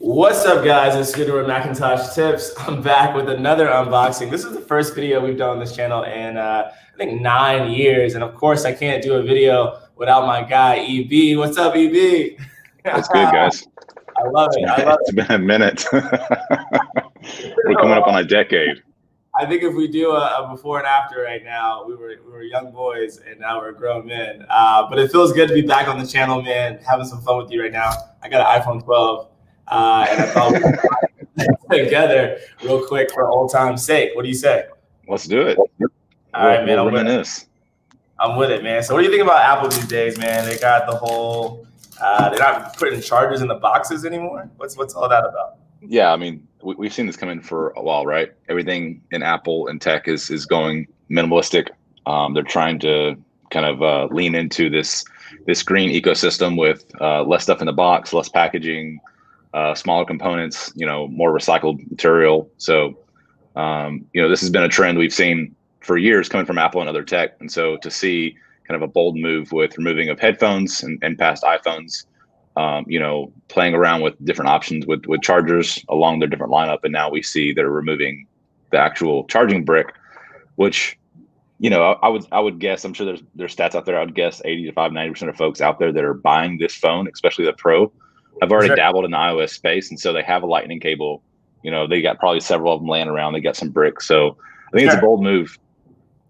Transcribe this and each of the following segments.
What's up, guys? It's Scooter with Macintosh Tips. I'm back with another unboxing. This is the first video we've done on this channel in, I think, 9 years. And of course, I can't do a video without my guy, EB. What's up, EB? That's good, guys. I love it. It's been a minute. We're coming up on a decade. I think if we do a before and after right now, we were young boys and now we're grown men. But it feels good to be back on the channel, man, having some fun with you right now. I got an iPhone 12. And I thought we'd put together real quick for old time's sake. What do you say? Let's do it. All right, man. I'm with it, man. So what do you think about Apple these days, man? They got the whole they're not putting chargers in the boxes anymore. What's all that about? Yeah, I mean, we've seen this come in for a while, right? Everything in Apple and tech is going minimalistic. They're trying to kind of lean into this green ecosystem with less stuff in the box, less packaging, smaller components, more recycled material. So, this has been a trend we've seen for years coming from Apple and other tech. And so to see kind of a bold move with removing of headphones and past iPhones, playing around with different options with chargers along their different lineup. And now we see they're removing the actual charging brick, which, I would guess, I'm sure there's stats out there. I would guess 90% of folks out there that are buying this phone, especially the Pro, have already dabbled in the iOS space. And so they have a lightning cable, they got probably several of them laying around. They got some bricks. So I think it's a bold move.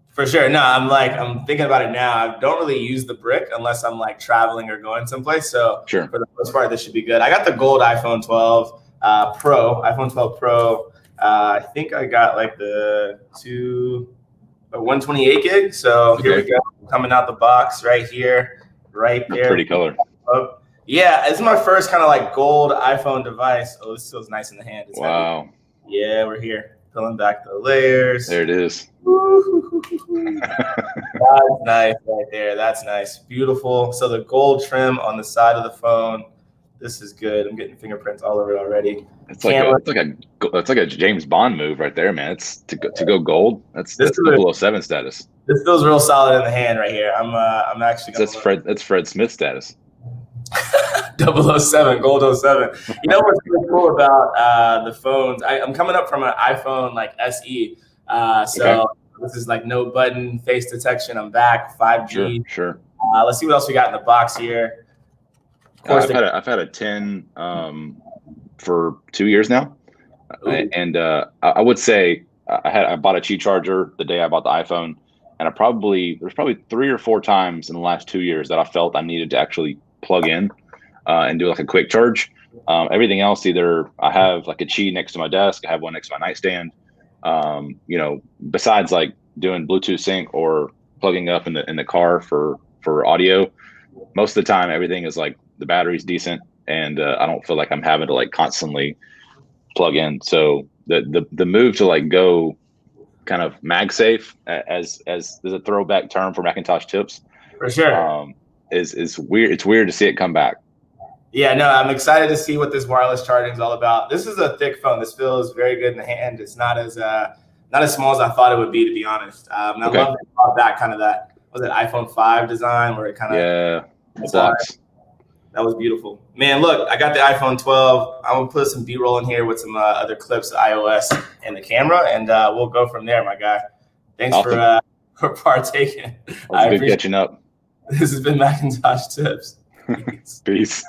For sure. No, I'm thinking about it now. I don't really use the brick unless I'm like traveling or going someplace. So sure, for the most part, this should be good. I got the gold iPhone 12 iPhone 12 Pro. I think I got like the 128 gig. So here we go. Coming out the box right here, right there. Pretty color. Yeah, it's my first kind of like gold iPhone device. Oh, this feels nice in the hand. Wow. Heavy. Yeah, we're here. Pulling back the layers. There it is. That's nice right there. That's nice. Beautiful. So the gold trim on the side of the phone. This is good. I'm getting fingerprints all over it already. It's like a James Bond move right there, man. It's to go gold. That's 007 status. This feels real solid in the hand right here. I'm actually. That's Fred Smith status. 007, gold 07. You know what's really cool about the phones? I'm coming up from an iPhone like SE. This is like no button face detection. I'm back 5G. Sure. Let's see what else we got in the box here. Of course, I've had a 10 for 2 years now, and I would say I bought a Qi charger the day I bought the iPhone, and there's probably 3 or 4 times in the last 2 years that I felt I needed to actually plug in and do like a quick charge. Everything else, either I have like a Qi next to my desk, I have one next to my nightstand. Besides like doing Bluetooth sync or plugging up in the car for audio, most of the time everything is like the battery's decent, and I don't feel like I'm having to like constantly plug in. So the move to like go kind of MagSafe as there's a throwback term for Macintosh Tips. For sure. Is weird. It's weird to see it come back. Yeah, no, I'm excited to see what this wireless charging is all about. This is a thick phone. This feels very good in the hand. It's not as small as I thought it would be, to be honest. I love that kind of was it iPhone 5 design where it kind of blocks. That was beautiful, man. Look, I got the iPhone 12. I'm gonna put some B-roll in here with some other clips of iOS and the camera, and we'll go from there, my guy. Thanks for partaking. It's good catching up. This has been Macintosh Tips. Peace.